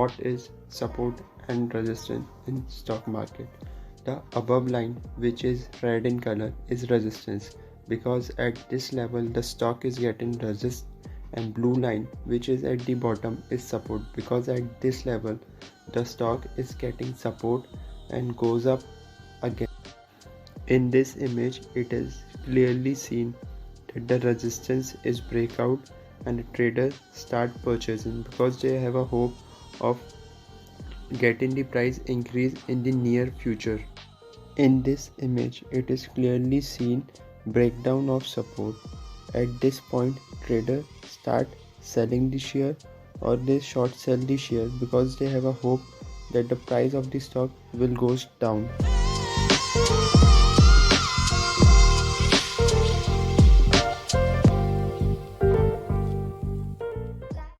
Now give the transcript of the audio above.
what is support and resistance in stock market. The above line, which is red in color, is resistance because at this level the stock is getting resist, and blue line, which is at the bottom, is support because at this level the stock is getting support and goes up again. In this image, it is clearly seen that the resistance is breakout and the traders start purchasing because they have a hope of getting the price increase in the near future. In this image, it is clearly seen breakdown of support. At this point, traders start selling the share or they short sell the share because they have a hope that the price of the stock will goes down.